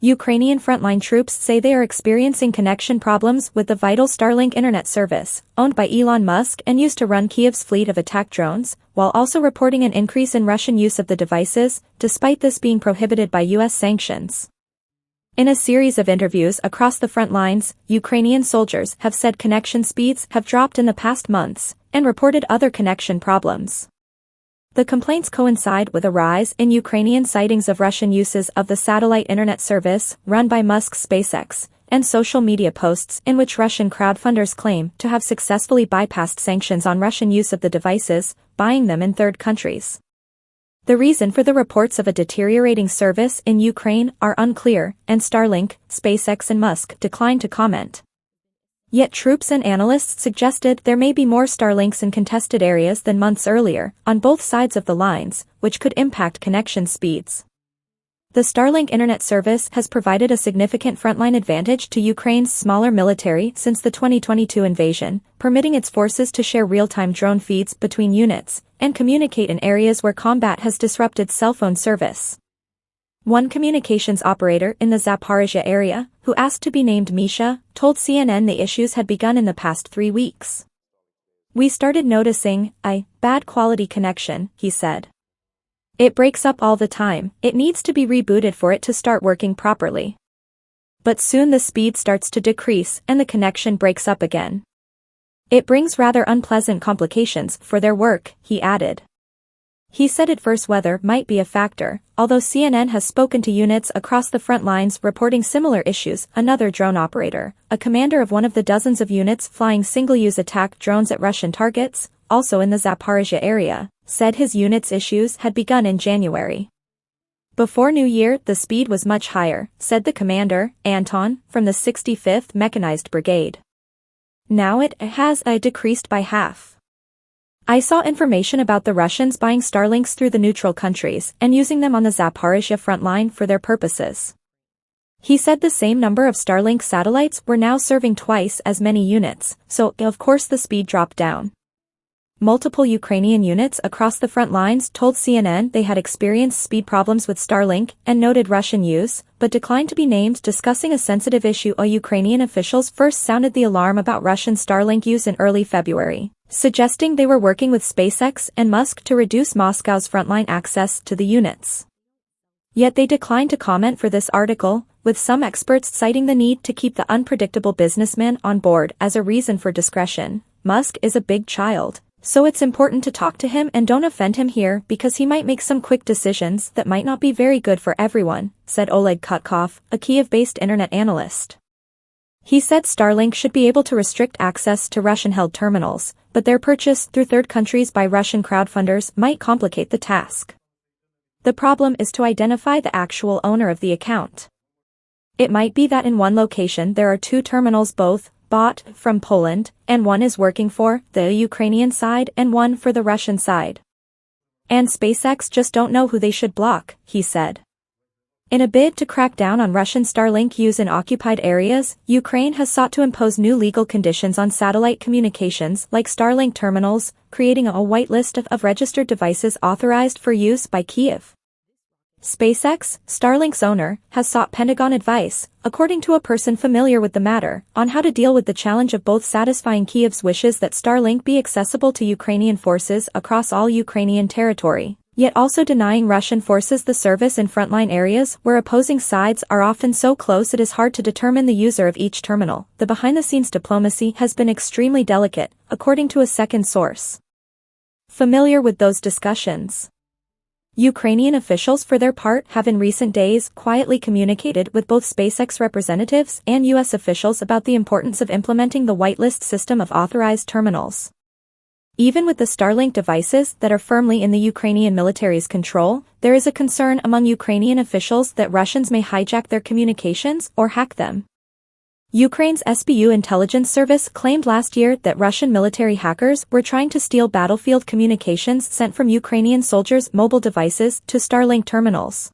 Ukrainian frontline troops say they are experiencing connection problems with the vital Starlink internet service, owned by Elon Musk and used to run Kiev's fleet of attack drones, while also reporting an increase in Russian use of the devices, despite this being prohibited by U.S. sanctions. In a series of interviews across the front lines, Ukrainian soldiers have said connection speeds have dropped in the past months, and reported other connection problems. The complaints coincide with a rise in Ukrainian sightings of Russian uses of the satellite internet service run by Musk's SpaceX, and social media posts in which Russian crowdfunders claim to have successfully bypassed sanctions on Russian use of the devices, buying them in third countries. The reason for the reports of a deteriorating service in Ukraine are unclear, and Starlink, SpaceX and Musk declined to comment. Yet troops and analysts suggested there may be more Starlinks in contested areas than months earlier, on both sides of the lines, which could impact connection speeds. The Starlink internet service has provided a significant frontline advantage to Ukraine's smaller military since the 2022 invasion, permitting its forces to share real-time drone feeds between units, and communicate in areas where combat has disrupted cell phone service. One communications operator in the Zaporizhzhia area, who asked to be named Misha, told CNN the issues had begun in the past 3 weeks. "We started noticing a bad quality connection," he said. "It breaks up all the time, it needs to be rebooted for it to start working properly. But soon the speed starts to decrease and the connection breaks up again. It brings rather unpleasant complications for their work," he added. He said adverse weather might be a factor, although CNN has spoken to units across the front lines reporting similar issues. Another drone operator, a commander of one of the dozens of units flying single-use attack drones at Russian targets, also in the Zaporizhzhia area, said his unit's issues had begun in January. "Before New Year the speed was much higher," said the commander, Anton, from the 65th Mechanized Brigade. "Now it has decreased by half. I saw information about the Russians buying Starlinks through the neutral countries and using them on the Zaporizhzhia front line for their purposes." He said the same number of Starlink satellites were now serving twice as many units, so of course the speed dropped down. Multiple Ukrainian units across the front lines told CNN they had experienced speed problems with Starlink and noted Russian use, but declined to be named, discussing a sensitive issue. Ukrainian officials first sounded the alarm about Russian Starlink use in early February, suggesting they were working with SpaceX and Musk to reduce Moscow's frontline access to the units. Yet they declined to comment for this article, with some experts citing the need to keep the unpredictable businessman on board as a reason for discretion. "Musk is a big child, so it's important to talk to him and don't offend him here because he might make some quick decisions that might not be very good for everyone," said Oleg Kutkov, a Kiev-based internet analyst. He said Starlink should be able to restrict access to Russian-held terminals, but their purchase through third countries by Russian crowdfunders might complicate the task. The problem is to identify the actual owner of the account. It might be that in one location there are 2 terminals, both bought from Poland, and one is working for the Ukrainian side and one for the Russian side. And SpaceX just don't know who they should block, he said. In a bid to crack down on Russian Starlink use in occupied areas, Ukraine has sought to impose new legal conditions on satellite communications like Starlink terminals, creating a whitelist of registered devices authorized for use by Kiev. SpaceX, Starlink's owner, has sought Pentagon advice, according to a person familiar with the matter, on how to deal with the challenge of both satisfying Kiev's wishes that Starlink be accessible to Ukrainian forces across all Ukrainian territory, yet also denying Russian forces the service in frontline areas where opposing sides are often so close it is hard to determine the user of each terminal. The behind-the-scenes diplomacy has been extremely delicate, according to a second source familiar with those discussions. Ukrainian officials for their part have in recent days quietly communicated with both SpaceX representatives and U.S. officials about the importance of implementing the whitelist system of authorized terminals. Even with the Starlink devices that are firmly in the Ukrainian military's control, there is a concern among Ukrainian officials that Russians may hijack their communications or hack them. Ukraine's SBU intelligence service claimed last year that Russian military hackers were trying to steal battlefield communications sent from Ukrainian soldiers' mobile devices to Starlink terminals.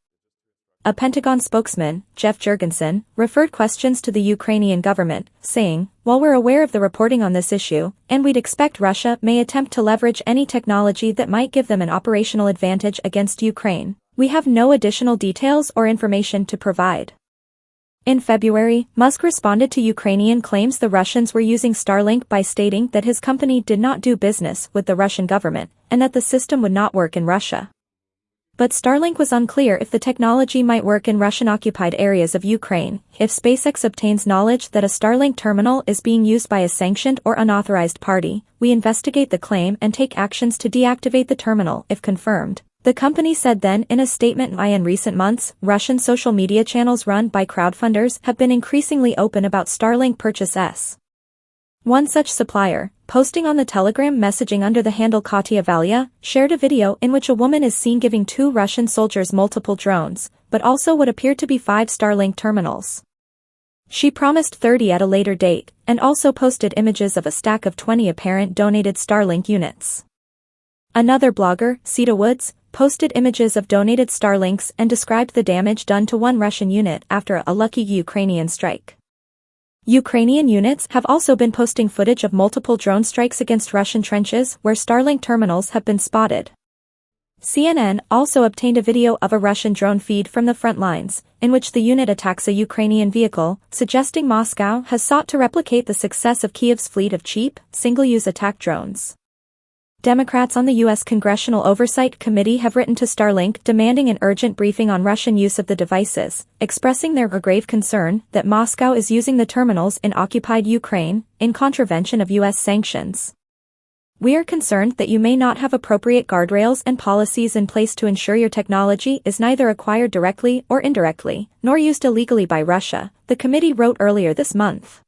A Pentagon spokesman, Jeff Jurgensen, referred questions to the Ukrainian government, saying, "While we're aware of the reporting on this issue, and we'd expect Russia may attempt to leverage any technology that might give them an operational advantage against Ukraine, we have no additional details or information to provide." In February, Musk responded to Ukrainian claims the Russians were using Starlink by stating that his company did not do business with the Russian government, and that the system would not work in Russia. But Starlink was unclear if the technology might work in Russian-occupied areas of Ukraine. If SpaceX obtains knowledge that a Starlink terminal is being used by a sanctioned or unauthorized party, we investigate the claim and take actions to deactivate the terminal if confirmed. The company said then in a statement. In recent months, Russian social media channels run by crowdfunders have been increasingly open about Starlink purchases. One such supplier, posting on the Telegram messaging under the handle Katya Valia, shared a video in which a woman is seen giving 2 Russian soldiers multiple drones, but also what appeared to be 5 Starlink terminals. She promised 30 at a later date, and also posted images of a stack of 20 apparent donated Starlink units. Another blogger, Sita Woods, posted images of donated Starlinks and described the damage done to one Russian unit after a lucky Ukrainian strike. Ukrainian units have also been posting footage of multiple drone strikes against Russian trenches where Starlink terminals have been spotted. CNN also obtained a video of a Russian drone feed from the front lines, in which the unit attacks a Ukrainian vehicle, suggesting Moscow has sought to replicate the success of Kiev's fleet of cheap, single-use attack drones. Democrats on the U.S. Congressional Oversight Committee have written to Starlink demanding an urgent briefing on Russian use of the devices, expressing their grave concern that Moscow is using the terminals in occupied Ukraine, in contravention of U.S. sanctions. We are concerned that you may not have appropriate guardrails and policies in place to ensure your technology is neither acquired directly or indirectly, nor used illegally by Russia, the committee wrote earlier this month.